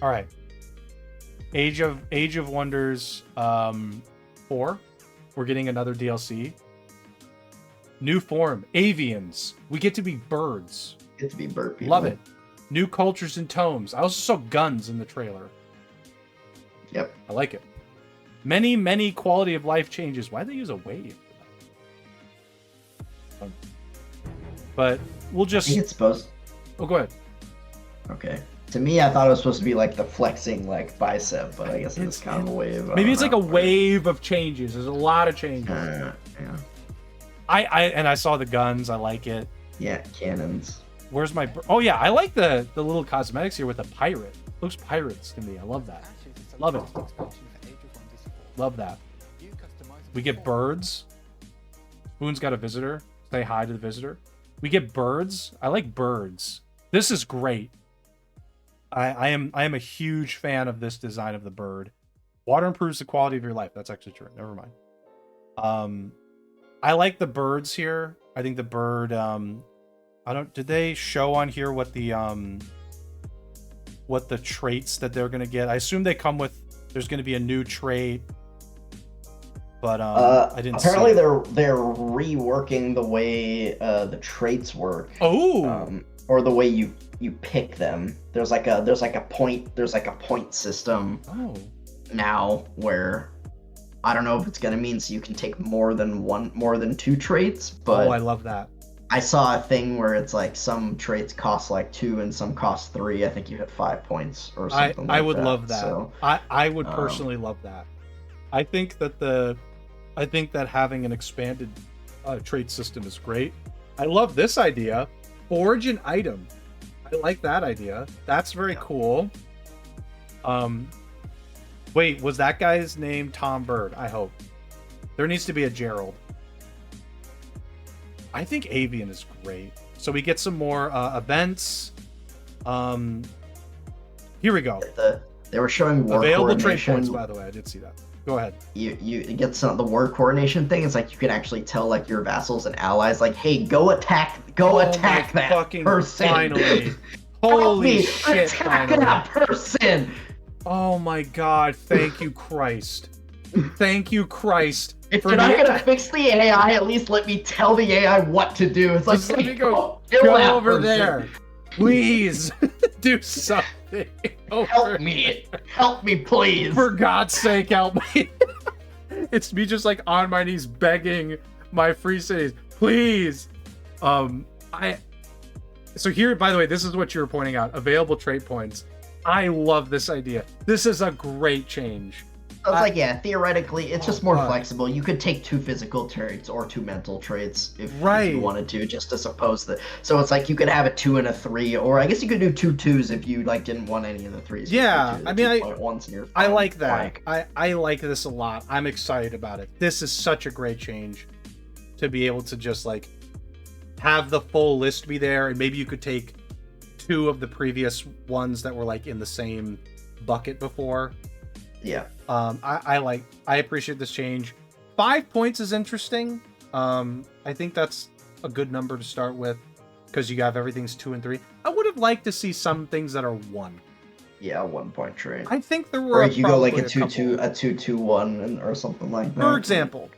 All right. Age of Wonders 4. We're getting another DLC. New form, avians. We get to be birds. Get to be bird people. Love it. New cultures and tomes. I also saw guns in the trailer. Yep. I like it. Many quality of life changes. Why'd they use a wave for that? But we'll just... I think it's supposed... Oh, go ahead. Okay. To me, I thought it was supposed to be like the flexing like bicep, but I guess it's kind of a wave. Maybe it's like a wave of changes. There's a lot of changes. Yeah. I saw the guns. I like it. Yeah, cannons. Where's my... Oh, yeah. I like the little cosmetics here with the pirate. Looks pirates to me. I love that. Love it. Love that. We get birds. Spoon's got a visitor. Say hi to the visitor. We get birds. I like birds. This is great. I am a huge fan of this design of the bird. Water improves the quality of your life. That's actually true. Never mind. I like the birds here. I think the bird did they show on here what the traits that they're gonna get? I assume they come with, there's gonna be a new trait. But I didn't apparently see they're reworking the way the traits work. Oh. Or the way you pick them. There's like a point system now where I don't know if it's gonna mean so you can take more than 2 traits, but I love that. I saw a thing where it's like some traits cost like 2 and some cost 3. I think you hit 5 points or something like that. I would love that. So, I would personally love that. I think that having an expanded trait system is great. I love this idea. Forge an item. I like that idea. That's very cool. Wait, was that guy's name Tom Bird? I hope. There needs to be a Gerald. I think Avian is great. So we get some more events. Here we go. They were showing war available trait coordination. points, by the way. I did see that. Go ahead. You get some the war coordination thing. It's like you can actually tell like your vassals and allies, like, hey, go attack that person. Finally. Holy shit! Attack that person. Oh my god! Thank you, Christ. Thank you, Christ. If you're not gonna fix the AI, at least let me tell the AI what to do. It's like, let me go over person. there. Please do something. Help me, please. For God's sake, help me. It's me just like on my knees begging my free cities, please. So here, by the way, this is what you were pointing out. Available trait points. I love this idea. This is a great change. So it's like, yeah, theoretically, it's just more flexible. You could take 2 physical traits or 2 mental traits if you wanted to, just as opposed to. So it's like you could have a 2 and a 3, or I guess you could do 2 2s if you like didn't want any of the 3s. Yeah, I mean, I like that. Blank. I like this a lot. I'm excited about it. This is such a great change to be able to just like have the full list be there, and maybe you could take 2 of the previous ones that were like in the same bucket before. Yeah. I appreciate this change. 5 points is interesting. I think that's a good number to start with because you have everything's 2 and 3. I would have liked to see some things that are 1. Yeah, 1 point trade. I think there were. Or you go like a 2-2-1 or something like that. For example,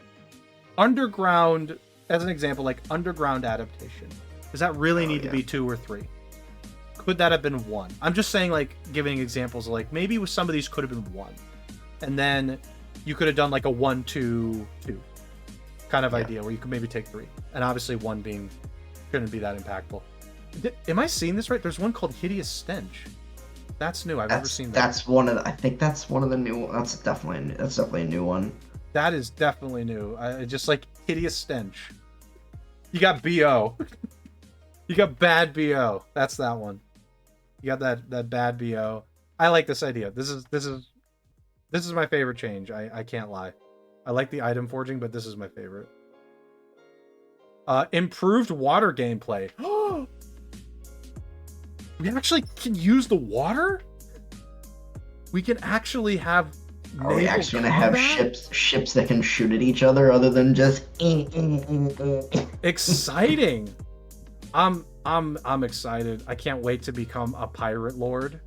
underground. As an example, like underground adaptation. Does that really need to be 2 or 3? Could that have been 1? I'm just saying, like, giving examples of, like, maybe with some of these could have been 1. And then you could have done, like, a 1-2-2 kind of idea where you could maybe take 3. And obviously 1 being shouldn't be that impactful. Am I seeing this right? There's one called Hideous Stench. That's new. I've never seen that. That's one of the, I think that's one of the new ones. That's definitely a new one. That is definitely new. Just like Hideous Stench. You got BO. You got bad BO. That's that one. You got that bad BO. I like this idea. This is my favorite change. I can't lie. I like the item forging, but this is my favorite. Improved water gameplay. We actually can use the water? We can actually have. Are we actually gonna have ships that can shoot at each other other than just Exciting. I'm excited. I can't wait to become a pirate lord.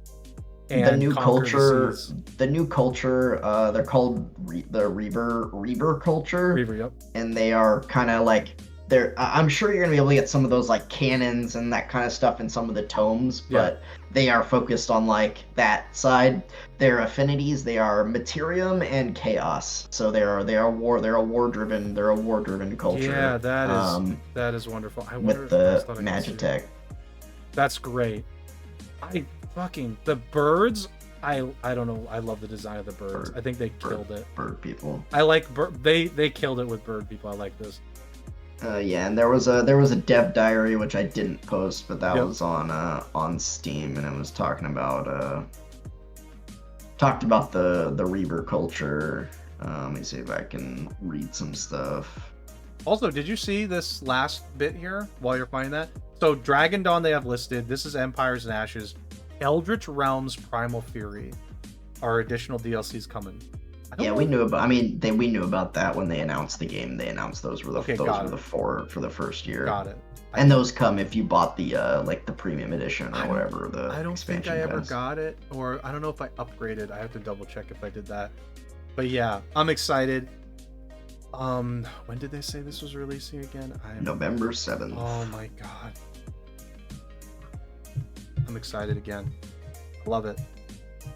and the new conquer culture, the seas. the new culture, they're called the Reaver culture, Reaver, yep. and they are kind of like I'm sure you're gonna be able to get some of those like cannons and that kind of stuff in some of the tomes, but they are focused on like that side. Their affinities, they are Materium and Chaos, so they're a war driven culture. Yeah, that is wonderful. I wonder with if the I can see it. Magitech. That's great. The birds. I don't know. I love the design of the birds. I think they killed it. Bird people. I like they killed it with bird people. I like this. Yeah, and there was a dev diary which I didn't post, but that was on Steam, and it was talking about the Reaver culture. Let me see if I can read some stuff. Also, did you see this last bit here while you're finding that? So Dragon Dawn they have listed. This is Empires and Ashes. Eldritch Realms Primal Fury are additional DLCs coming. Yeah, we knew about. I mean, we knew about that when they announced the game. They announced those were the four for the first year. Got it. And those come if you bought the like the premium edition or whatever. I don't think I ever got it, or I don't know if I upgraded. I have to double check if I did that. But yeah, I'm excited. When did they say this was releasing again? November 7th. Oh my god. I'm excited again. I love it.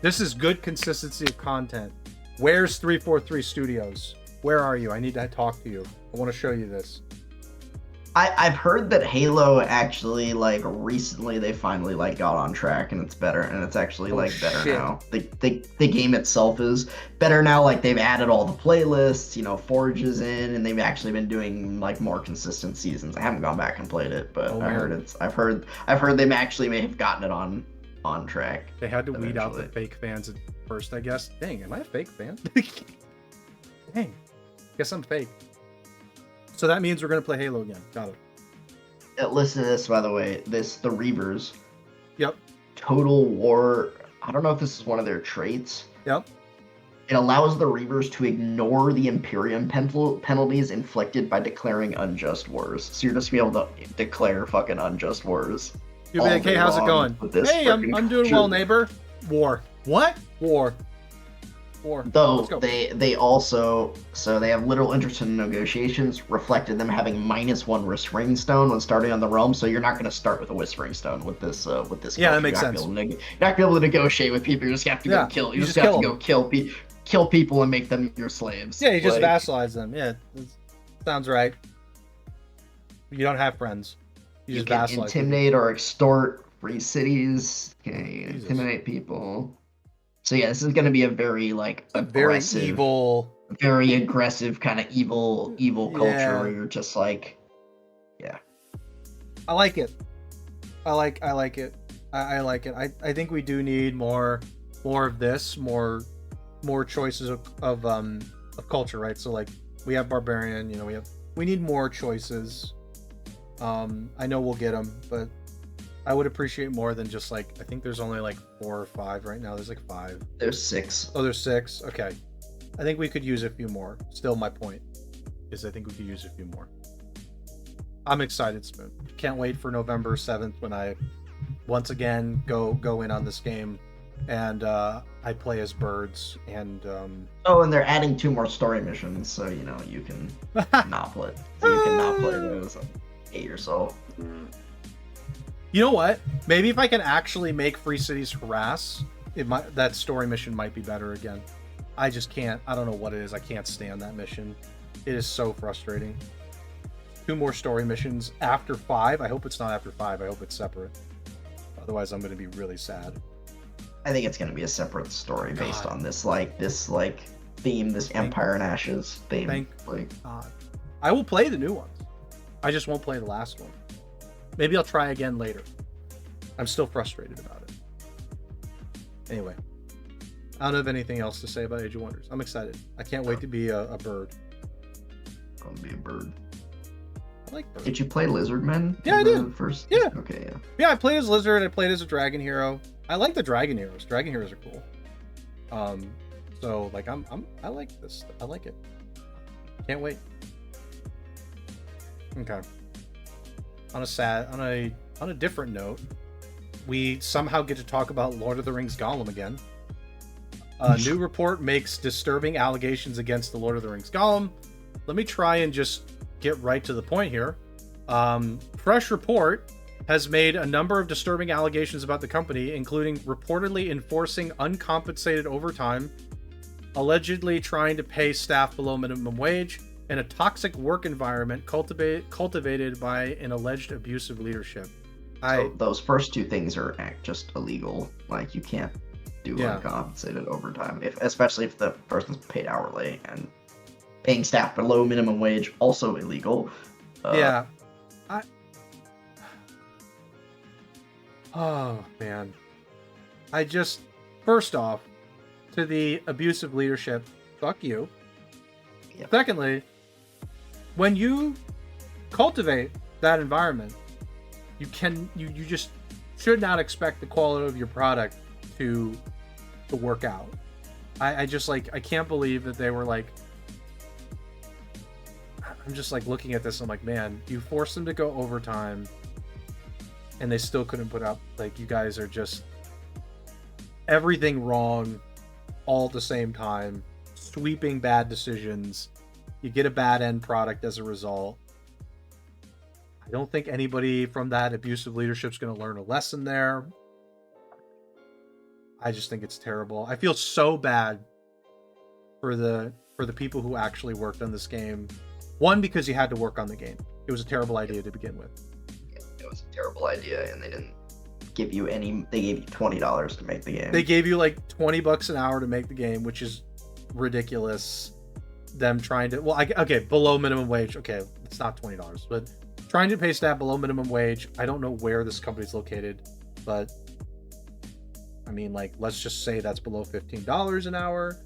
This is good consistency of content. Where's 343 Studios? Where are you? I need to talk to you. I want to show you this. I've heard that Halo actually like recently they finally like got on track and it's better and it's actually better now. The game itself is better now. Like they've added all the playlists, you know, Forges in, and they've actually been doing like more consistent seasons. I haven't gone back and played it, but I've heard they actually may have gotten it on track. They had to weed out the fake fans at first, I guess. Dang, am I a fake fan? Dang, guess I'm fake. So that means we're gonna play Halo again. Got it. Listen to this, by the way. The Reavers. Yep. Total War. I don't know if this is one of their traits. Yep. It allows the Reavers to ignore the Imperium penalties inflicted by declaring unjust wars. So you're just gonna be able to declare fucking unjust wars. You'll be like, hey, how's it going? Hey, I'm doing well, neighbor. War. What? War. Though they also they have little interest in negotiations, reflected them having -1 Whispering Stone when starting on the realm. So you're not going to start with a Whispering Stone with this. Yeah, that makes sense. You're not going to be able to negotiate with people. You just have to go kill. You just have to go kill people and make them your slaves. Yeah, you just vassalize them. Yeah, sounds right. You don't have friends. You just can intimidate or extort free cities. Okay, intimidate people. So yeah, this is going to be a very aggressive, very aggressive kind of evil culture where you're just like, yeah. I like it. I like it. I like it. I think we do need more of this, more choices of culture, right? So like we have barbarian, you know, we need more choices. I know we'll get them, but I would appreciate more than just I think there's only 4 or 5 right now. There's 5. There's 6. Oh, there's 6. Okay. I think we could use a few more. Still, my point is I think we could use a few more. I'm excited, Spoon. Can't wait for November 7th when I once again go in on this game and I play as birds and and they're adding 2 more story missions, so you know you can not play. So you can not play those and hate yourself. You know what? Maybe if I can actually make Free Cities harass, that story mission might be better again. I just can't. I don't know what it is. I can't stand that mission. It is so frustrating. 2 more story missions after 5. I hope it's not after 5. I hope it's separate. Otherwise, I'm going to be really sad. I think it's going to be a separate story based on this theme, this Empire and Ashes theme. Thank God. I will play the new ones. I just won't play the last one. Maybe I'll try again later. I'm still frustrated about it. Anyway, I don't have anything else to say about Age of Wonders. I'm excited. I can't wait to be a bird. I want to be a bird. I like birds. Did you play Lizardmen? Yeah, I did. First? Yeah. Okay, yeah. Yeah, I played as Lizard. I played as a Dragon Hero. I like the Dragon Heroes. Dragon Heroes are cool. So I like this. I like it. Can't wait. Okay. On a different note, we somehow get to talk about Lord of the Rings Gollum again. A new report makes disturbing allegations against the Lord of the Rings Gollum. Let me try and just get right to the point here. Fresh report has made a number of disturbing allegations about the company, including reportedly enforcing uncompensated overtime, allegedly trying to pay staff below minimum wage, and a toxic work environment cultivated by an alleged abusive leadership. So those first two things are just illegal. Like, you can't do uncompensated overtime, especially if the person's paid hourly, and paying staff below minimum wage also illegal. Oh man, first off, to the abusive leadership, fuck you. Yep. Secondly, when you cultivate that environment, you just should not expect the quality of your product to work out. I can't believe that they were like, I'm just like looking at this, I'm like, man, you forced them to go overtime and they still couldn't put up, like, you guys are just everything wrong all at the same time, sweeping bad decisions. You get a bad end product as a result. I don't think anybody from that abusive leadership is going to learn a lesson there. I just think it's terrible. I feel so bad for the people who actually worked on this game. One, because you had to work on the game. It was a terrible idea to begin with. Yeah, it was a terrible idea, and they didn't give you any. They gave you $20 to make the game. They gave you like $20 an hour to make the game, which is ridiculous. Them trying to, okay, below minimum wage. Okay, it's not $20, but trying to pay staff below minimum wage. I don't know where this company's located, but I mean, like, let's just say that's below $15 an hour.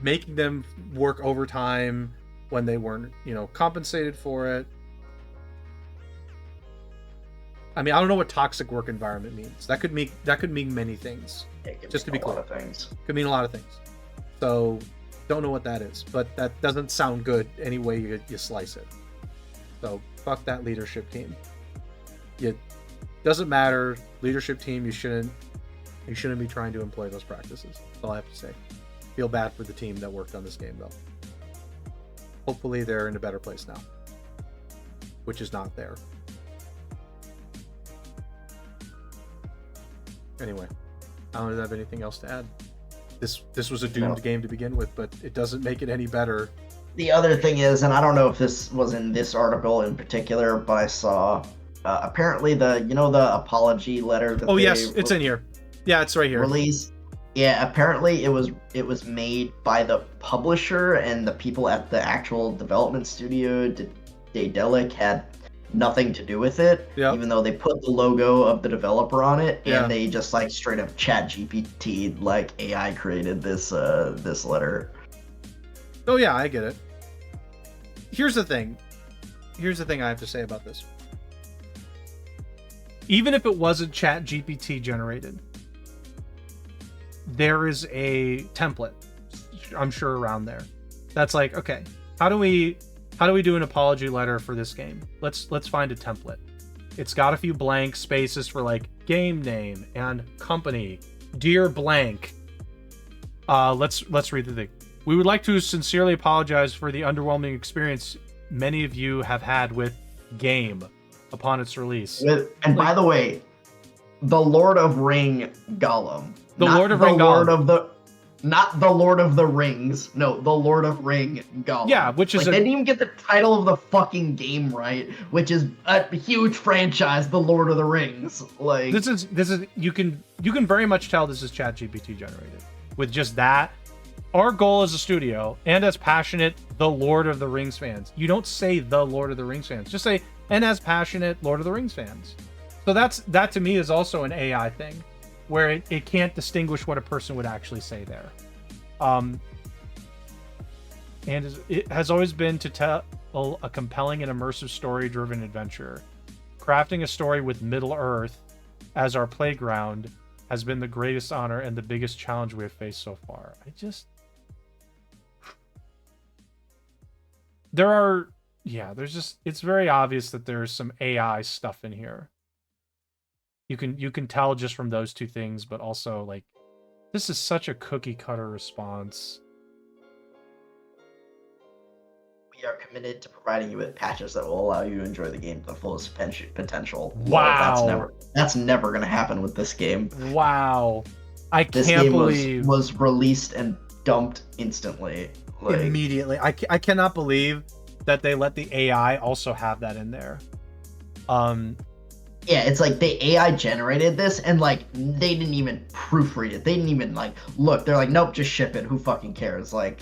Making them work overtime when they weren't, compensated for it. I mean, I don't know what toxic work environment means. That could mean many things. Just to be clear, could mean a lot of things. So, don't know what that is, but that doesn't sound good any way you slice it. So, fuck that leadership team. It doesn't matter. Leadership team, you shouldn't be trying to employ those practices. That's all I have to say. Feel bad for the team that worked on this game, though. Hopefully they're in a better place now, which is not there. Anyway, I don't have anything else to add. This was a doomed game to begin with, but it doesn't make it any better. The other thing is, and I don't know if this was in this article in particular, but I saw apparently the apology letter that yes, it's in here. Yeah, it's right here. Release. Yeah, apparently it was made by the publisher, and the people at the actual development studio, Daedalic, had nothing to do with it. Yep. Even though they put the logo of the developer on it, and they just like straight up ChatGPT like AI created this letter. Oh yeah, I get it. Here's the thing I have to say about this. Even if it wasn't ChatGPT generated, there is a template, I'm sure, around there that's like, okay, how do we do an apology letter for this game? Let's find a template. It's got a few blank spaces for like game name and company, dear blank. Let's read the thing. We would like to sincerely apologize for the underwhelming experience many of you have had with game upon its release. By the way, the Lord of Ring Gollum. Not the Lord of the Rings. No, the Lord of Ring Gollum. Yeah, which is they didn't even get the title of the fucking game right, which is a huge franchise, the Lord of the Rings. Like, this is you can very much tell this is ChatGPT generated. With just that, our goal as a studio and as passionate the Lord of the Rings fans. You don't say the Lord of the Rings fans. Just say, and as passionate Lord of the Rings fans. So that to me is also an AI thing, where it can't distinguish what a person would actually say there. And it has always been to tell a compelling and immersive story-driven adventure. Crafting a story with Middle-earth as our playground has been the greatest honor and the biggest challenge we have faced so far. There are yeah, it's very obvious that there's some AI stuff in here. You can tell just from those two things, but also like this is such a cookie cutter response. We are committed to providing you with patches that will allow you to enjoy the game to the fullest potential. Wow. Lol, that's never gonna happen with this game. Wow. I This can't game believe was released and dumped instantly. Like, immediately. I cannot believe that they let the AI also have that in there. Yeah, it's like the AI generated this and like they didn't even proofread it. They didn't even like look. They're like, nope, just ship it. Who fucking cares? Like,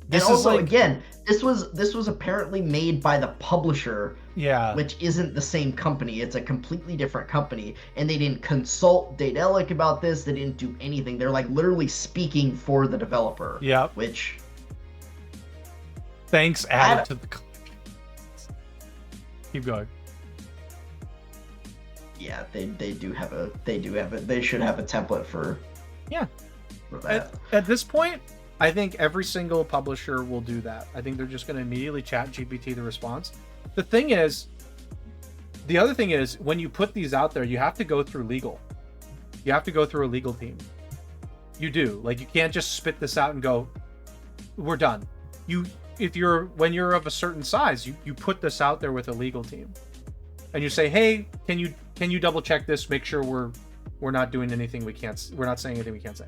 this and also is like, again, this was apparently made by the publisher, yeah, which isn't the same company. It's a completely different company, and they didn't consult Daedalic about this. They didn't do anything. They're like literally speaking for the developer. yeah. Which thanks added to the collection. Keep going. Yeah, they should have a template for that. At this point, I think every single publisher will do that. I think they're just going to immediately ChatGPT the response. The other thing is, when you put these out there, you have to go through legal. You have to go through a legal team. You do. Like, you can't just spit this out and go, we're done. When you're of a certain size, you put this out there with a legal team. And you say, hey, can you double check this? Make sure we're not doing anything we're not saying anything we can't say.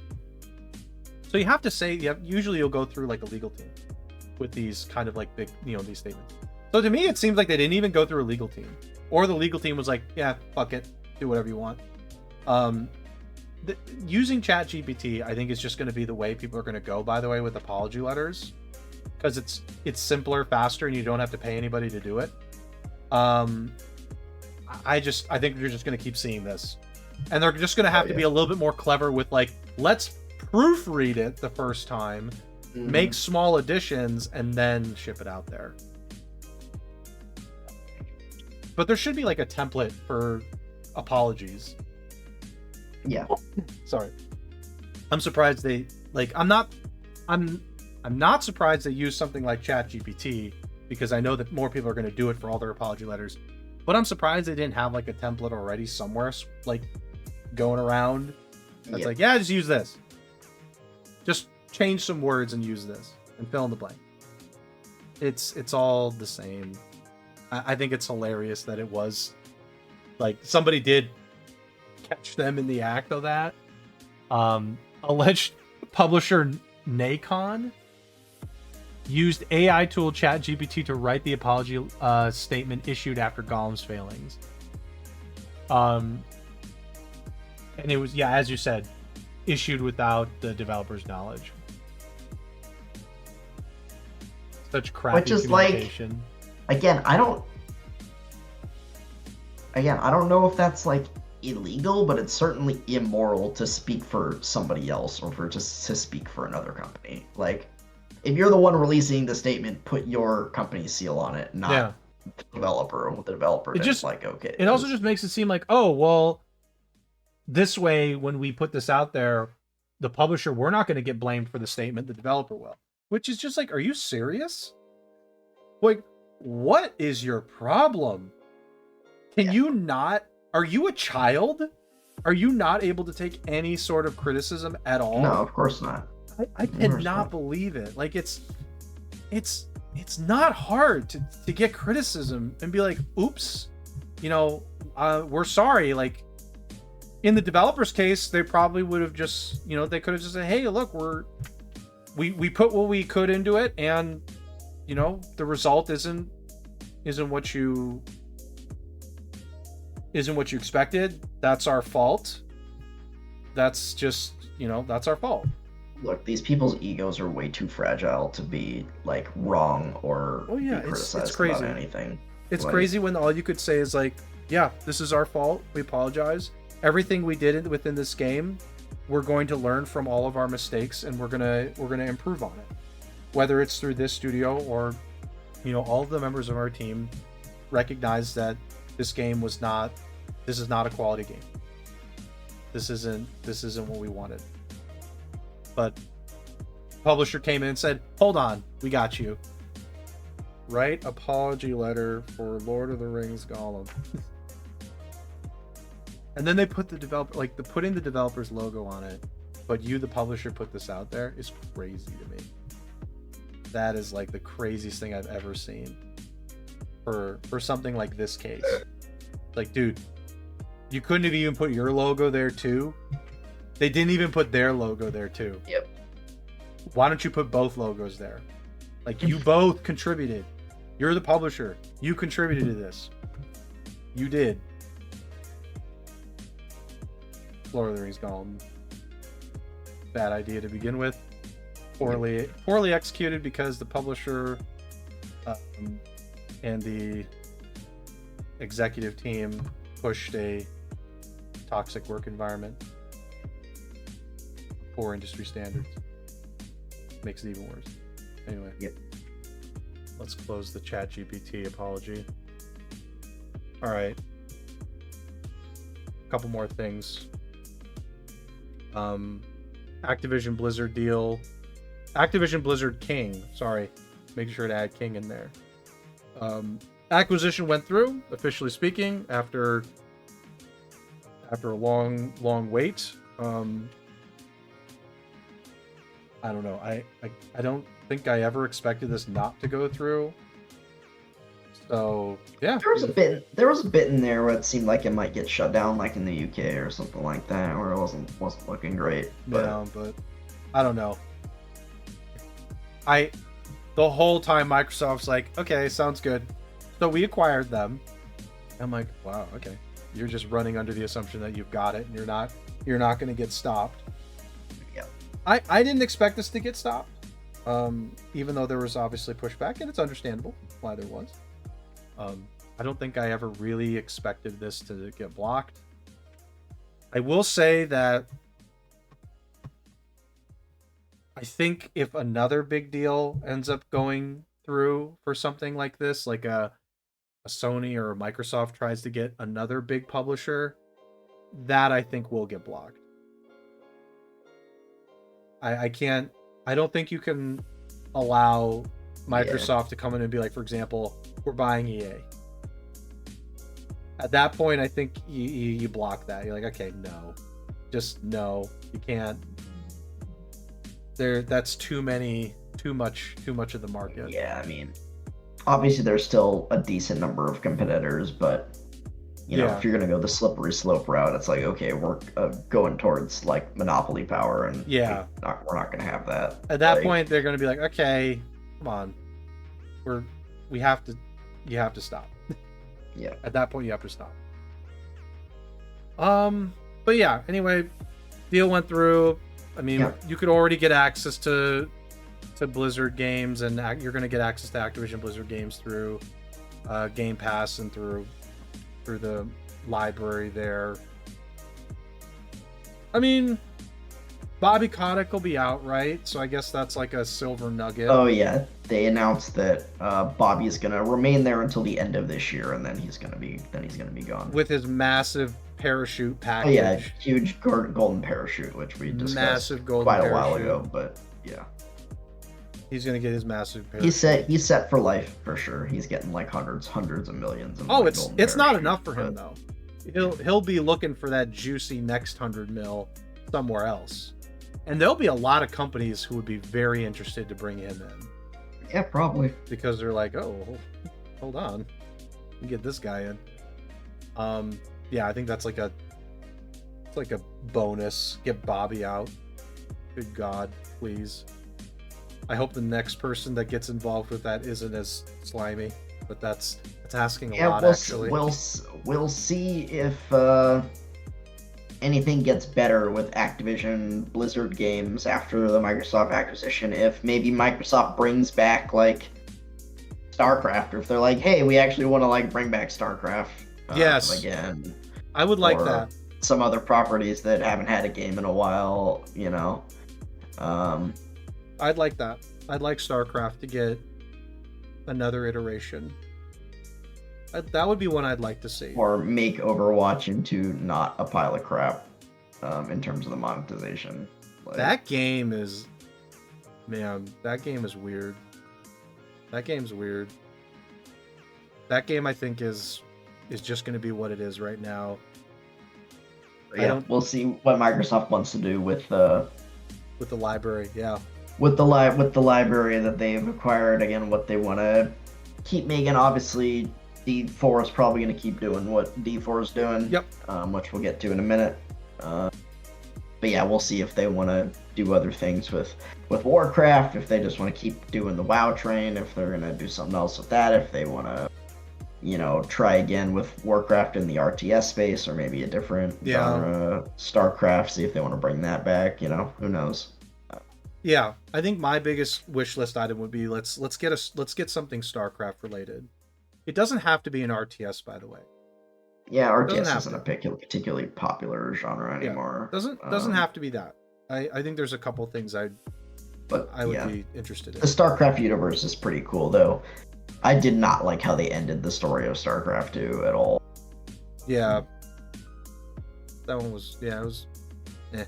So you have to say, usually you'll go through like a legal team with these kind of like big, these statements. So to me, it seems like they didn't even go through a legal team, or the legal team was like, yeah, fuck it, do whatever you want. Using ChatGPT, I think, is just going to be the way people are going to go, by the way, with apology letters, because it's simpler, faster, and you don't have to pay anybody to do it. I think you're just going to keep seeing this, and they're just going to have to be a little bit more clever with like, let's proofread it the first time, make small additions, and then ship it out there. But there should be like a template for apologies. Yeah. Sorry. I'm surprised they I'm not surprised they use something like ChatGPT, because I know that more people are going to do it for all their apology letters. But I'm surprised they didn't have like a template already somewhere, like going around. That's like, yeah, just use this. Just change some words and use this and fill in the blank. It's all the same. I think it's hilarious that it was like somebody did catch them in the act of that. Alleged publisher Nacon used AI tool ChatGPT to write the apology statement issued after Gollum's failings. And it was, as you said, issued without the developer's knowledge. Such crappy Which is communication. like, again, I don't know if that's like illegal, but it's certainly immoral to speak for somebody else or to speak for another company. Like, if you're the one releasing the statement, put your company's seal on it, not the developer. And what the developer is like, okay. It also just makes it seem like, oh, well, this way, when we put this out there, the publisher, we're not going to get blamed for the statement, the developer will. Which is just like, are you serious? Like, what is your problem? Can you not? Are you a child? Are you not able to take any sort of criticism at all? No, of course not. I cannot believe it. Like, it's not hard to get criticism and be like, oops, we're sorry. Like, in the developer's case, they probably would have just, they could have just said, hey, look, we put what we could into it, and the result isn't what you expected. That's our fault. That's just, that's our fault. Look, these people's egos are way too fragile to be like wrong or be criticized it's crazy. about anything. It's crazy when all you could say is like, yeah, this is our fault. We apologize. Everything we did within this game, we're going to learn from all of our mistakes, and we're gonna improve on it. Whether it's through this studio or, all of the members of our team recognize that this game this is not a quality game. This isn't what we wanted. But publisher came in and said, hold on, we got you. Write apology letter for Lord of the Rings Gollum. And then they put the developer, like putting the developer's logo on it, but you, the publisher, put this out there is crazy to me. That is like the craziest thing I've ever seen for something like this case. Like, dude, you couldn't have even put your logo there too. They didn't even put their logo there too. Yep. Why don't you put both logos there? Like, you both contributed. You're the publisher. You contributed to this. You did. Lord of the Rings Gollum. Bad idea to begin with. Poorly executed because the publisher and the executive team pushed a toxic work environment. Poor industry standards. Makes it even worse. Anyway. Yep. Let's close the ChatGPT apology. All right. A couple more things. Activision Blizzard deal. Activision Blizzard King. Sorry. Making sure to add King in there. Acquisition went through, officially speaking, after a long wait. I don't know. I don't think I ever expected this not to go through. So yeah, there was a bit in there where it seemed like it might get shut down, like in the UK or something like that, where it wasn't looking great. But... Yeah, but I don't know. The whole time Microsoft's like, okay, sounds good. So we acquired them. I'm like, wow, okay. You're just running under the assumption that you've got it, and you're not going to get stopped. Yeah. I didn't expect this to get stopped. Even though there was obviously pushback, and it's understandable why there was. I don't think I ever really expected this to get blocked. I will say that I think if another big deal ends up going through for something like this, like a Sony or a Microsoft tries to get another big publisher, that I think will get blocked. I don't think you can allow Microsoft to come in and be like, for example, we're buying EA. At that point, I think you block that. You're like, okay, no. Just no. You can't. That's too much of the market. Yeah, I mean, obviously there's still a decent number of competitors, but you know, if you're gonna go the slippery slope route, it's like, okay, we're going towards like monopoly power, and yeah, we're not gonna have that. At that point, they're gonna be like, okay, come on, you have to stop. Yeah. At that point, you have to stop. But yeah, anyway, deal went through. I mean, you could already get access to Blizzard games, and you're going to get access to Activision Blizzard games through Game Pass and through the library there. I mean, Bobby Kotick will be out, right? So I guess that's like a silver nugget. Oh yeah, they announced that Bobby is going to remain there until the end of this year, and then he's going to be gone with his massive parachute package. Oh yeah, huge golden parachute, which we discussed quite a while ago. But yeah, he's gonna get his massive parachute. He's set for life for sure. He's getting like hundreds of millions. It's not enough for him though. He'll be looking for that juicy next 100 mil somewhere else, and there'll be a lot of companies who would be very interested to bring him in. Yeah, probably, because they're like, oh, hold on, we get this guy in. Yeah, I think that's like a bonus. Get Bobby out. Good God, please. I hope the next person that gets involved with that isn't as slimy, but that's asking a lot. Actually, we'll see if anything gets better with Activision Blizzard games after the Microsoft acquisition. If maybe Microsoft brings back like StarCraft, or if they're like, hey, we actually want to like bring back StarCraft. Yes, again. I would like that. Some other properties that haven't had a game in a while, you know. I'd like that. I'd like StarCraft to get another iteration. That would be one I'd like to see. Or make Overwatch into not a pile of crap in terms of the monetization. That game is... Man, that game is weird. That game's weird. That game, I think, is just going to be what it is right now. Yeah, we'll see what Microsoft wants to do with the library. Yeah, with the library that they've acquired. Again, what they want to keep making. Obviously, D4 is probably going to keep doing what D4 is doing. Yep. Which we'll get to in a minute. But yeah, we'll see if they want to do other things with Warcraft. If they just want to keep doing the WoW train. If they're going to do something else with that. If they want to, try again with Warcraft in the RTS space, or maybe a different genre, StarCraft. See if they want to bring that back. Who knows? Yeah, I think my biggest wish list item would be let's get something StarCraft related. It doesn't have to be an RTS, by the way. Yeah, RTS isn't a particularly popular genre anymore. Doesn't have to be that. I think there's a couple things I would be interested in. The StarCraft universe is pretty cool, though. I did not like how they ended the story of StarCraft 2 at all. Yeah. That one was, it was, eh.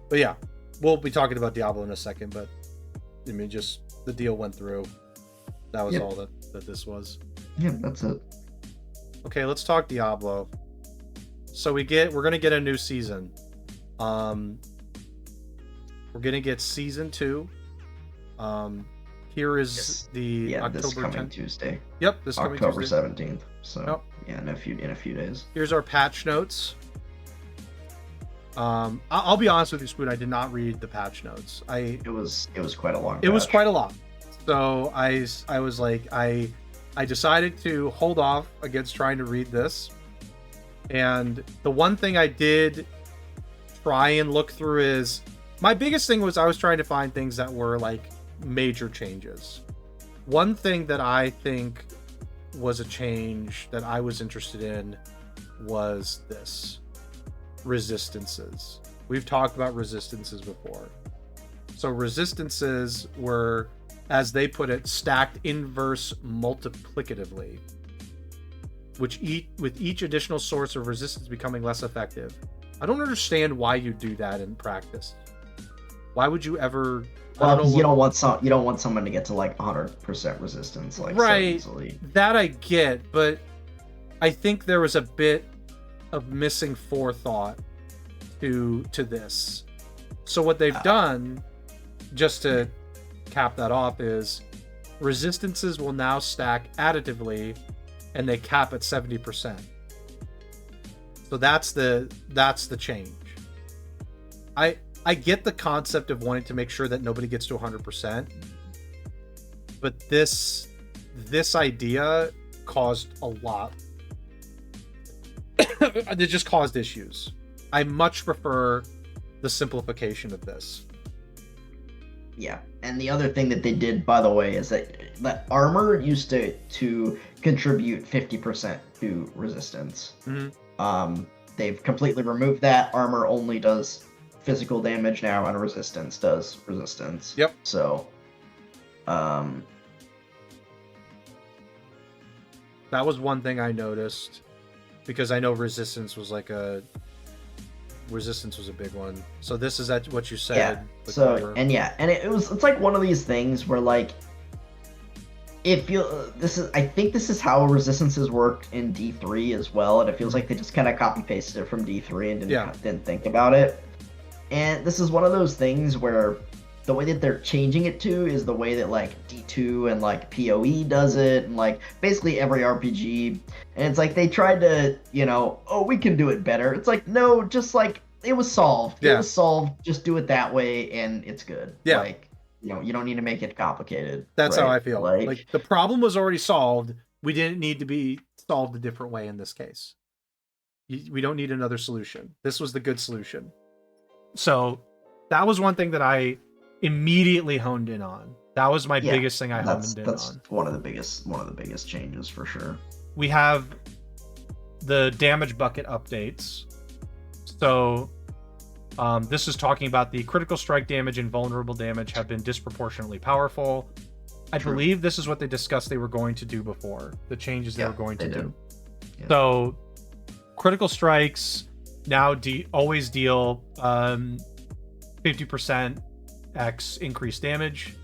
But yeah, we'll be talking about Diablo in a second, but I mean, just the deal went through. That was all that this was. Yeah, that's it. Okay, let's talk Diablo. So we're gonna get a new season. We're gonna get season 2. Here is the October this coming 10th. Tuesday. Yep, this coming October Tuesday. 17th. So in a few days. Here's our patch notes. I'll be honest with you, Spoon. I did not read the patch notes. It was quite a long. It was quite a lot. So I was like, I decided to hold off against trying to read this. And the one thing I did try and look through is, my biggest thing was I was trying to find things that were like major changes. One thing that I think was a change that I was interested in was this: resistances. We've talked about resistances before. So resistances were, as they put it, stacked inverse multiplicatively, with each additional source of resistance becoming less effective. I don't understand why you do that in practice. Why would you ever? Well, because you don't want someone to get to like 100% resistance, like right. So easily. That I get, but I think there was a bit of missing forethought to this. So what they've done, just to cap that off, is resistances will now stack additively, and they cap at 70%. So that's the change. I get the concept of wanting to make sure that nobody gets to 100%, but this idea caused a lot. It just caused issues. I much prefer the simplification of this. Yeah, and the other thing that they did, by the way, is that armor used to contribute 50% to resistance. Mm-hmm. They've completely removed that. Armor only does physical damage now, and resistance does resistance. Yep. So, that was one thing I noticed, because I know resistance was a big one. So this is what you said. Yeah. So it's like one of these things where like, I think this is how resistances worked in D3 as well, and it feels like they just kind of copy pasted it from D3 and didn't think about it. And this is one of those things where the way that they're changing it to is the way that like D2 and like PoE does it, and like basically every RPG. And it's like they tried to, we can do it better. It's like, no, just like it was solved. Yeah. It was solved. Just do it that way, and it's good. Yeah. Like, you don't need to make it complicated. That's right? How I feel. Like the problem was already solved. We didn't need to be solved a different way in this case. We don't need another solution. This was the good solution. So that was one thing that I immediately honed in on. That was my biggest thing I honed in on. That's one of the biggest changes for sure. We have the damage bucket updates. So this is talking about the critical strike damage and vulnerable damage have been disproportionately powerful. I believe this is what they discussed they were going to do before, the changes they were going to do. Yeah. So critical strikes now always deal 50% X increased damage.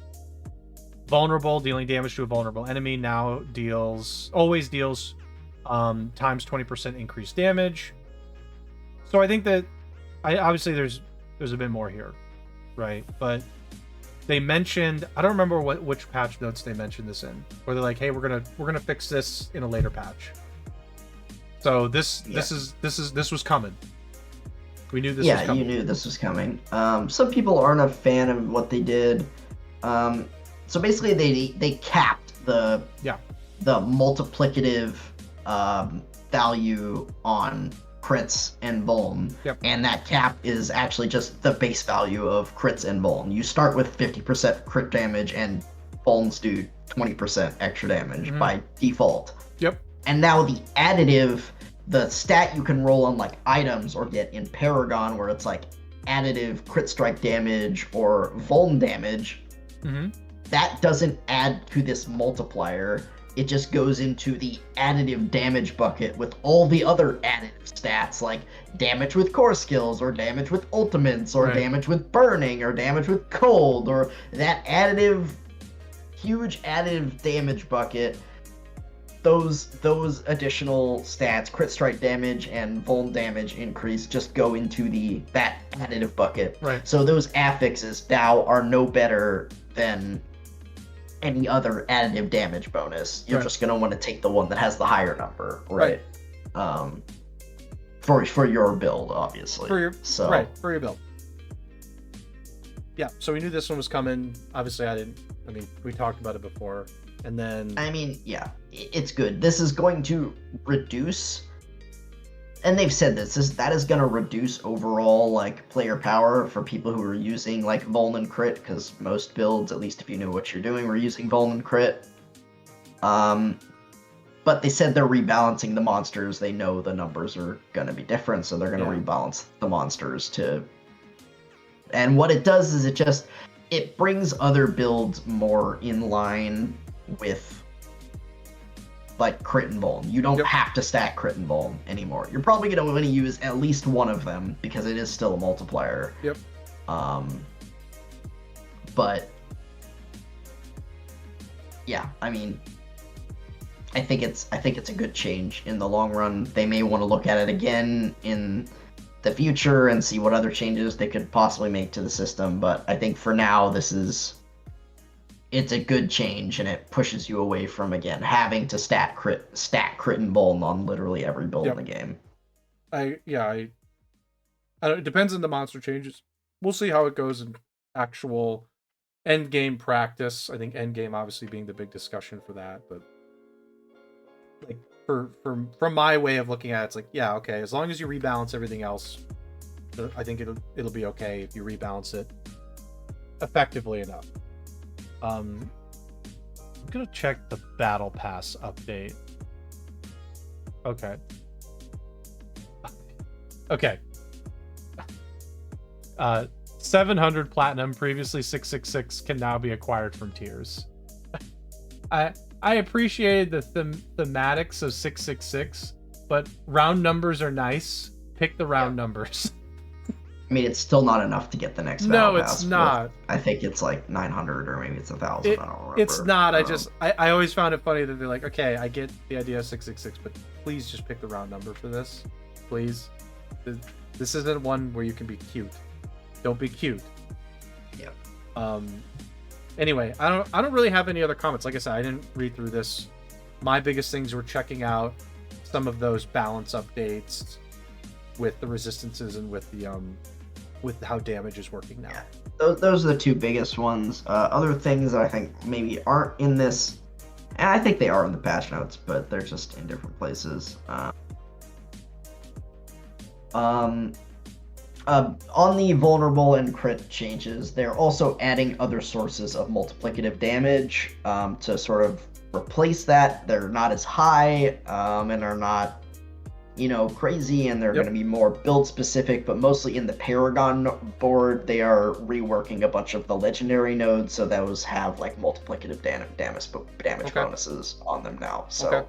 Vulnerable, dealing damage to a vulnerable enemy now always deals times 20% increased damage. So I think that obviously there's a bit more here, right? But they mentioned, I don't remember which patch notes they mentioned this in, where they're like, hey, we're gonna fix this in a later patch. So this was coming. We knew this was coming. Yeah, you knew this was coming. Some people aren't a fan of what they did. So basically they capped the multiplicative value on crits and vuln. Yep. And that cap is actually just the base value of crits and vuln. You start with 50% crit damage and vulns do 20% extra damage by default. Yep. And now the additive, the stat you can roll on like items or get in Paragon, where it's like additive crit strike damage or vuln damage, that doesn't add to this multiplier. It just goes into the additive damage bucket with all the other additive stats, like damage with core skills, or damage with ultimates, or damage with burning, or damage with cold, or that additive, huge additive damage bucket. Those additional stats, crit strike damage and vuln damage increase, just go into that additive bucket. Right. So those affixes now are no better than any other additive damage bonus. You're just going to want to take the one that has the higher number, right? For your build, obviously. For your build. Yeah, so we knew this one was coming. Obviously, we talked about it before. And then... it's good. This is going to reduce... And they've said that is going to reduce overall like player power for people who are using like vuln and crit, because most builds, at least if you know what you're doing, were using vuln and crit. But they said they're rebalancing the monsters. They know the numbers are going to be different, so they're going to rebalance the monsters to... And what it does is it brings other builds more in line with like crit and vuln. You don't have to stack crit and vuln anymore. You're probably going to want to use at least one of them because it is still a multiplier. Yep. But yeah, I think it's a good change in the long run. They may want to look at it again in the future and see what other changes they could possibly make to the system, but I think for now it's a good change, and it pushes you away from, again, having to stack crit and vuln on literally every build in the game. It depends on the monster changes. We'll see how it goes in actual end game practice. I think end game obviously being the big discussion for that, but like from my way of looking at it, it's like, yeah, okay, as long as you rebalance everything else, I think it'll be okay if you rebalance it effectively enough. I'm gonna check the battle pass update. Okay. 700 platinum, previously 666, can now be acquired from tiers. I appreciated the thematics of 666, but round numbers are nice. Pick the round numbers. It's still not enough to get the next battle pass. No, it's not. I think it's like 900 or maybe it's 1,000. I don't remember. It's not. I always found it funny that they're like, okay, I get the idea of 666, but please just pick the round number for this. Please. This isn't one where you can be cute. Don't be cute. Yep. Anyway, I don't really have any other comments. Like I said, I didn't read through this. My biggest things were checking out some of those balance updates with the resistances and with the with how damage is working now. Yeah. Those are the two biggest ones. Other things that I think maybe aren't in this, and I think they are in the patch notes, but they're just in different places. On the vulnerable and crit changes, they're also adding other sources of multiplicative damage to sort of replace that. They're not as high and are not, crazy, and they're going to be more build specific, but mostly in the Paragon board, they are reworking a bunch of the legendary nodes, so those have like multiplicative damage bonuses on them now. So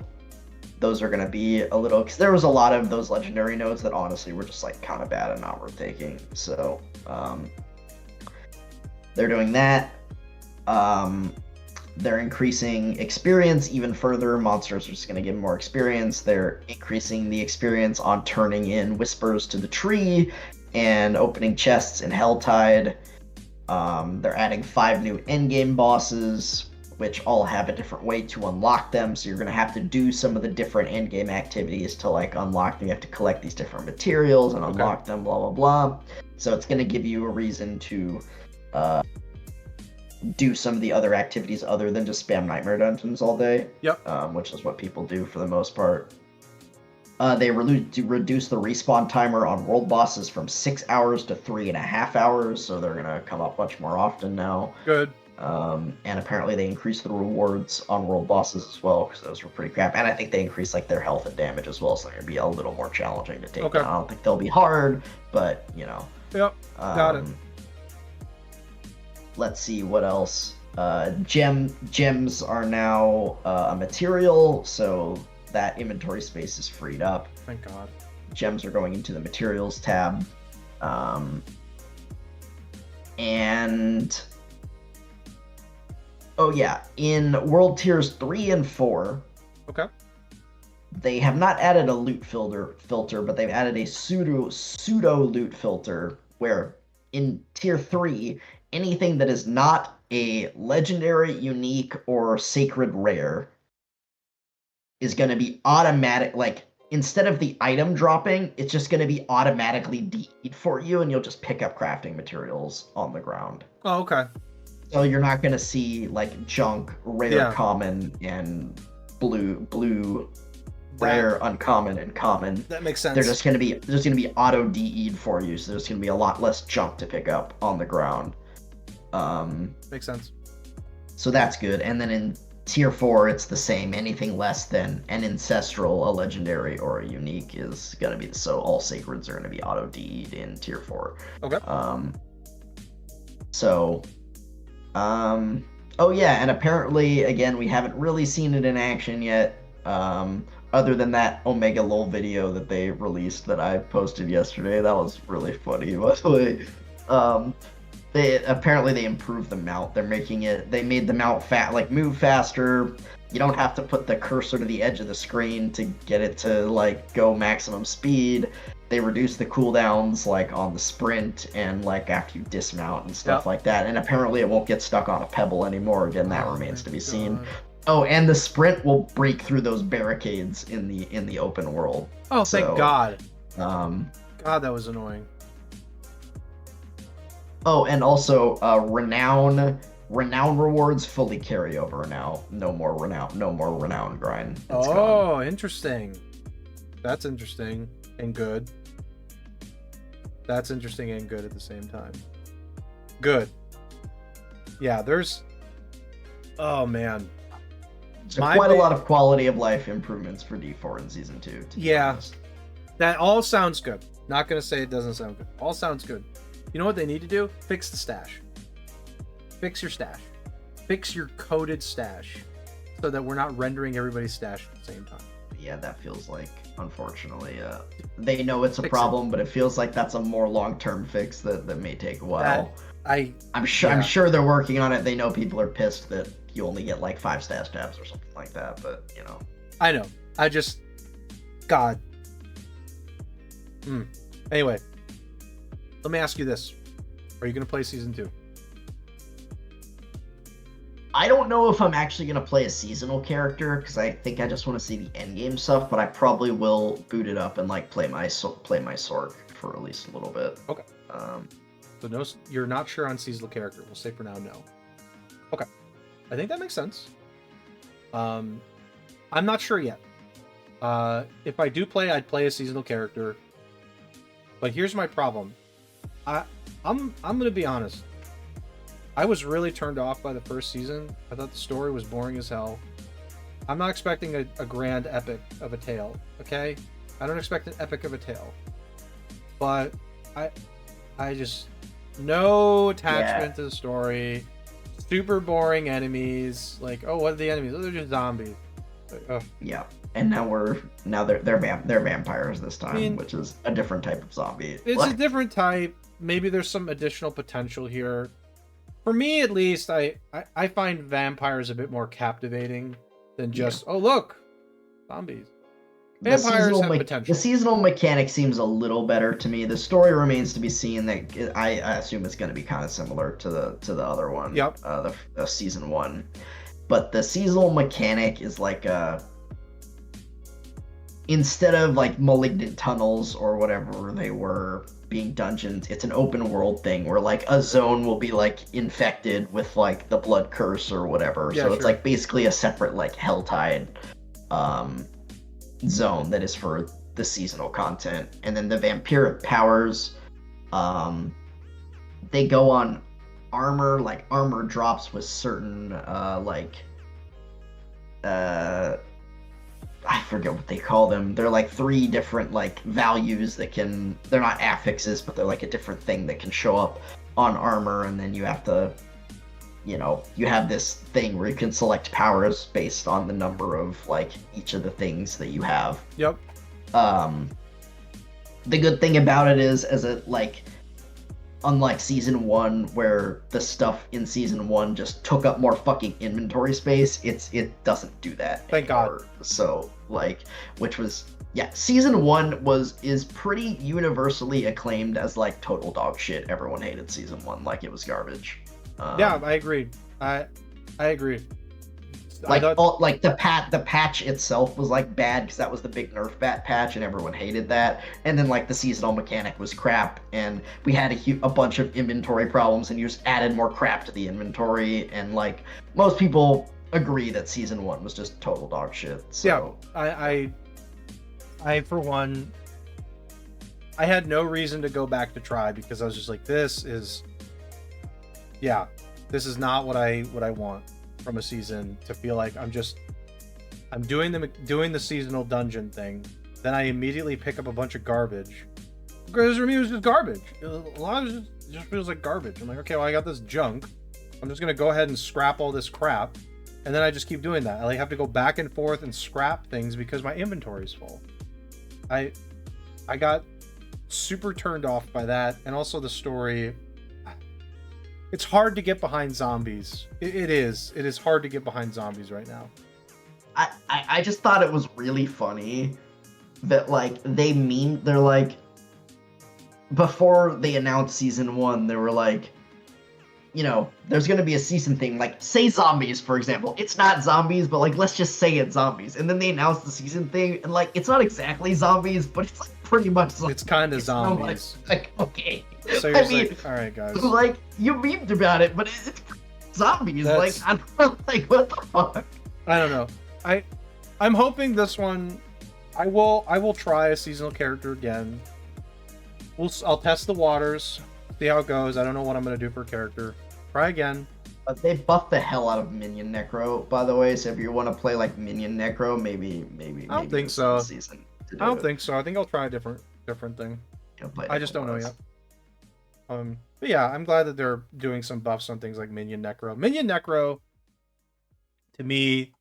those are going to be a little, because there was a lot of those legendary nodes that honestly were just like kind of bad and not worth taking. So they're doing that. They're increasing experience even further. Monsters are just going to get more experience. They're increasing the experience on turning in whispers to the tree and opening chests in Helltide. They're adding 5 new endgame bosses, which all have a different way to unlock them. So you're going to have to do some of the different endgame activities to like unlock them. You have to collect these different materials and unlock them, blah, blah, blah. So it's going to give you a reason to do some of the other activities other than just spam nightmare dungeons all day. Yep. Which is what people do for the most part. They reduce the respawn timer on world bosses from 6 hours to 3.5 hours, so they're gonna come up much more often now. Good. And apparently they increase the rewards on world bosses as well, because those were pretty crap. And I think they increase like their health and damage as well, so they're gonna be a little more challenging to take down. I don't think they'll be hard, but you know. Yep. Got it. Let's see what else. Gems are now a material, so that inventory space is freed up. Thank God. Gems are going into the materials tab. And oh yeah, in world tiers 3 and 4, okay, they have not added a loot filter, but they've added a pseudo loot filter where in tier 3, anything that is not a legendary, unique, or sacred rare is going to be automatic. Like, instead of the item dropping, it's just going to be automatically DE'd for you, and you'll just pick up crafting materials on the ground. Oh, okay. So you're not going to see, like, junk, rare, common, and blue, rare, uncommon, and common. That makes sense. They're just going to be auto DE'd for you, so there's going to be a lot less junk to pick up on the ground. Makes sense. So that's good. And then in tier 4, it's the same. Anything less than an ancestral, a legendary, or a unique is going to be, so all sacreds are going to be auto DE'd in tier 4. Okay. Oh yeah, and apparently, again, we haven't really seen it in action yet, other than that Omega Lol video that they released that I posted yesterday. That was really funny, by the way. They improved the mount. They made the mount move faster. You don't have to put the cursor to the edge of the screen to get it to like go maximum speed. They reduced the cooldowns like on the sprint and like after you dismount and stuff like that. And apparently it won't get stuck on a pebble anymore. Again, that remains to be seen. Oh, and the sprint will break through those barricades in the open world. Oh, thank God. God, that was annoying. Oh, and also renown rewards fully carry over now. No more renown grind. It's gone. Interesting. That's interesting and good. That's interesting and good at the same time. Good. Yeah, there's... Oh, man. So quite a lot of quality of life improvements for D4 in Season 2. Yeah. That all sounds good. Not going to say it doesn't sound good. All sounds good. You know what they need to do? Fix the stash. Fix your stash. Fix your coded stash so that we're not rendering everybody's stash at the same time. Yeah, that feels like, unfortunately, they know it's a problem, but it feels like that's a more long-term fix that may take a while. I'm sure they're working on it. They know people are pissed that you only get like 5 stash tabs or something like that, but you know. I know. God. Anyway. Let me ask you this. Are you going to play Season 2? I don't know if I'm actually going to play a seasonal character, because I think I just want to see the endgame stuff, but I probably will boot it up and like play my Sork for at least a little bit. Okay. So no, you're not sure on seasonal character. We'll say for now, no. Okay. I think that makes sense. I'm not sure yet. If I do play, I'd play a seasonal character. But here's my problem. I'm gonna be honest. I was really turned off by the first season. I thought the story was boring as hell. I'm not expecting a grand epic of a tale, okay? I don't expect an epic of a tale. But I just no attachment to the story. Super boring enemies. Like, oh, what are the enemies? Oh, they're just zombies. Like, yeah. And now they're vampires this time, which is a different type of zombie. It's a different type. Maybe there's some additional potential here. For me, at least, I find vampires a bit more captivating than just, oh, look, zombies. Vampires have potential. The seasonal mechanic seems a little better to me. The story remains to be seen. That I assume it's going to be kind of similar to the other one. Yep. The season 1, but the seasonal mechanic is like instead of like malignant tunnels or whatever they were being dungeons, it's an open world thing where like a zone will be like infected with like the blood curse or whatever. Yeah, so it's like basically a separate like Helltide zone that is for the seasonal content. And then the vampiric powers, they go on armor, like armor drops with certain I forget what they call them. They're like 3 different like values that can, they're not affixes, but they're like a different thing that can show up on armor, and then you have to, you have this thing where you can select powers based on the number of like each of the things that you have. Yep. The good thing about it is, as it like, unlike season 1 where the stuff in season 1 just took up more fucking inventory space, it doesn't do that Thank anymore. God. So like, which was, yeah, season 1 is pretty universally acclaimed as like total dog shit. Everyone hated season 1 like it was garbage. Yeah, I agree. I agree. Like the patch itself was like bad because that was the big nerf bat patch and everyone hated that. And then like the seasonal mechanic was crap, and we had a bunch of inventory problems, and you just added more crap to the inventory. And like most people agree that season 1 was just total dog shit. So. Yeah, I for one, I had no reason to go back to try because I was just like, this is not what I want from a season, to feel like I'm doing the seasonal dungeon thing, then I immediately pick up a bunch of garbage. Because for me it was just garbage. A lot of it just feels like garbage. I'm like, okay, well, I got this junk. I'm just gonna go ahead and scrap all this crap, and then I just keep doing that. I like have to go back and forth and scrap things because my inventory is full. I got super turned off by that, and also the story. It's hard to get behind zombies. It is hard to get behind zombies right now. I just thought it was really funny that like they're like, before they announced season 1, they were like, there's gonna be a season thing, like say zombies, for example. It's not zombies, but like let's just say it's zombies. And then they announced the season thing, and like it's not exactly zombies, but it's like pretty much zombies. It's kind of zombies. Like okay. So you're like, all right, guys. Like you memed about it, but it's zombies. Like I don't know, like what the fuck? I don't know. I'm hoping this one, I will try a seasonal character again. I'll test the waters, see how it goes. I don't know what I'm gonna do for a character. Try again. They buffed the hell out of Minion Necro, by the way. So if you want to play like Minion Necro, maybe. I don't think so. I don't think so. I think I'll try a different thing. I just don't know yet. But yeah, I'm glad that they're doing some buffs on things like Minion Necro. Minion Necro, to me,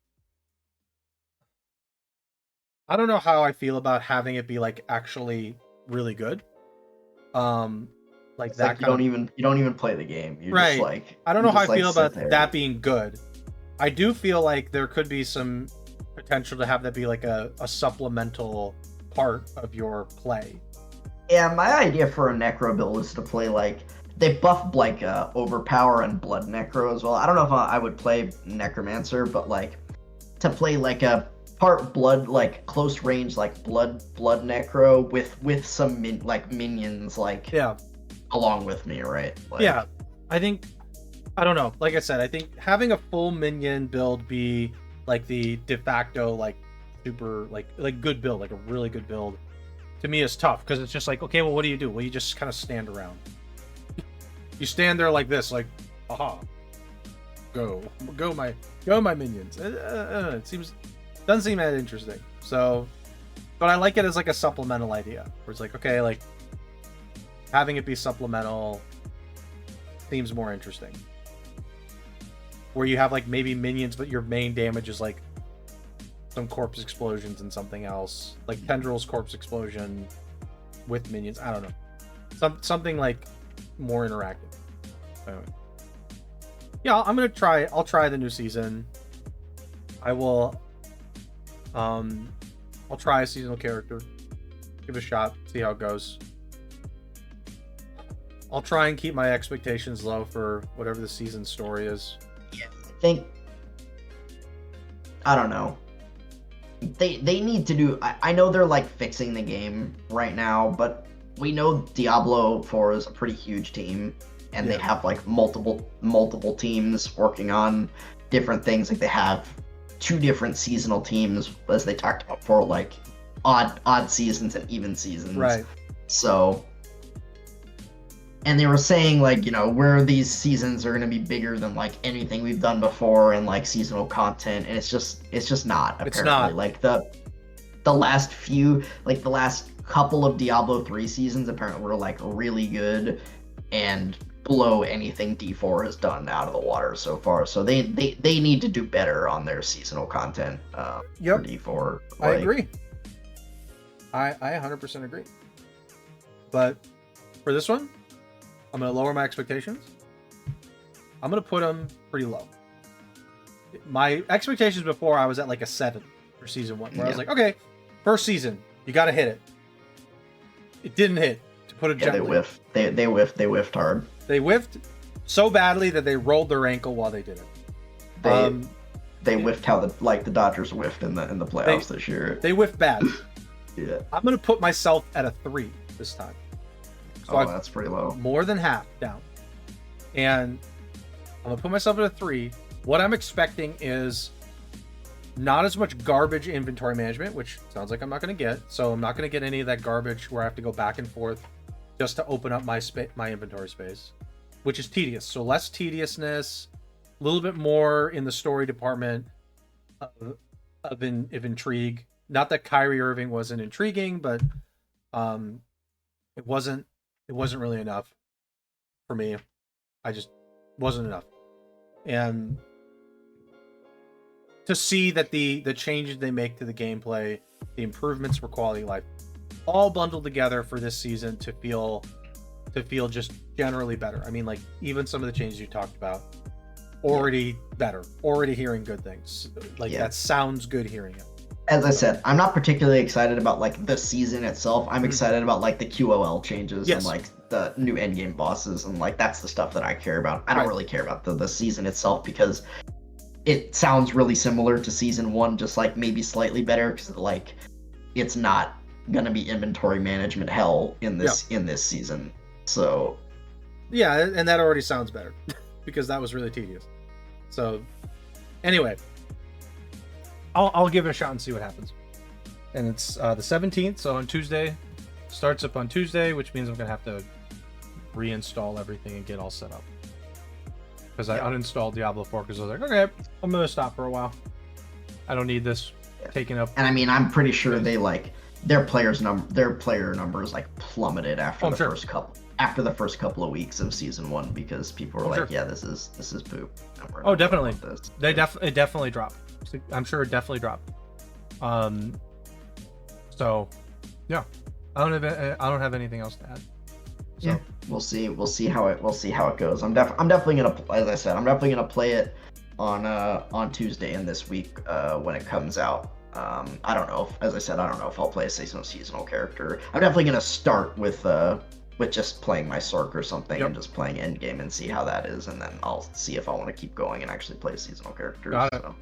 I don't know how I feel about having it be like actually really good. Like it's that like you don't even play the game. You're right. Just like, I don't know how I feel about that being good. I do feel like there could be some potential to have that be like a supplemental part of your play. Yeah, my idea for a Necro build is to play like, they buffed like Overpower and Blood Necro as well. I don't know if I would play Necromancer, but like to play like a part blood, like close range, like blood Necro with some minions like along with me, right? Like, yeah, I don't know. Like I said, I think having a full minion build be like the de facto like super like good build, like a really good build, to me is tough because it's just like, okay, well, what do you do? Well, you just kind of stand around. You stand there like this, like, aha, go my minions. It doesn't seem that interesting. So, but I like it as like a supplemental idea, where it's like, okay, like having it be supplemental seems more interesting. Where you have like maybe minions, but your main damage is like some corpse explosions and something else, like Tendrils corpse explosion with minions. I don't know, something like more interactive. Anyway. Yeah, I'll try the new season. I will. I'll try a seasonal character. Give it a shot. See how it goes. I'll try and keep my expectations low for whatever the season story is. Yeah, I don't know. They need to do. I know they're like fixing the game right now, but we know Diablo 4 is a pretty huge team, and they have like multiple teams working on different things. Like they have 2 different seasonal teams, as they talked about, for like odd seasons and even seasons. Right. So, and they were saying like, you know, where these seasons are going to be bigger than like anything we've done before and like seasonal content, and it's just not, apparently. It's not. Like the last few, like the last couple of Diablo 3 seasons apparently were like really good and blow anything D4 has done out of the water so far. So they need to do better on their seasonal content for D4. I agree. I 100% agree. But for this one, I'm going to lower my expectations. I'm going to put them pretty low. My expectations before, I was at like a 7 for season 1, where I was like, okay, first season, you got to hit it. It didn't hit, to put it gently. They whiffed hard. They whiffed so badly that they rolled their ankle while they did it. They whiffed how the Dodgers whiffed in the playoffs this year. They whiffed bad. Yeah. I'm going to put myself at a 3 this time. So that's pretty low. More than half down. And I'm going to put myself at a 3. What I'm expecting is not as much garbage inventory management, which sounds like I'm not going to get. So I'm not going to get any of that garbage where I have to go back and forth just to open up my inventory space, which is tedious. So less tediousness, a little bit more in the story department of intrigue. Not that Kyrie Irving wasn't intriguing, but it wasn't really enough for me. I just wasn't enough. And to see that the changes they make to the gameplay, the improvements for quality of life, all bundled together for this season to feel just generally better. I mean, like, even some of the changes you talked about, already better, already hearing good things. Like, that sounds good hearing it. As I said, I'm not particularly excited about like the season itself. I'm excited about like the QOL changes and like the new endgame bosses, and like that's the stuff that I care about. I don't really care about the season itself, because it sounds really similar to season 1, just like maybe slightly better, because like it's not gonna be inventory management hell in this season. So yeah, and that already sounds better because that was really tedious. So anyway, I'll give it a shot and see what happens. And it's the 17th, so on Tuesday. Starts up on Tuesday, which means I'm gonna have to reinstall everything and get all set up. Because I uninstalled Diablo 4 because I was like, okay, I'm gonna stop for a while. I don't need this taking up. And I mean, I'm pretty sure they like their player numbers like plummeted after the first couple of weeks of season 1, because people were like, yeah, this is poop. Oh, definitely. It definitely dropped. I'm sure it definitely dropped. So yeah, I don't have anything else to add. So. Yeah, we'll see how it goes. I'm definitely gonna, as I said, I'm definitely gonna play it on Tuesday and this week when it comes out. I don't know if I'll play a seasonal character. I'm definitely gonna start with just playing my Sork or something, and just playing endgame and see how that is, and then I'll see if I want to keep going and actually play a seasonal character. Got it. So.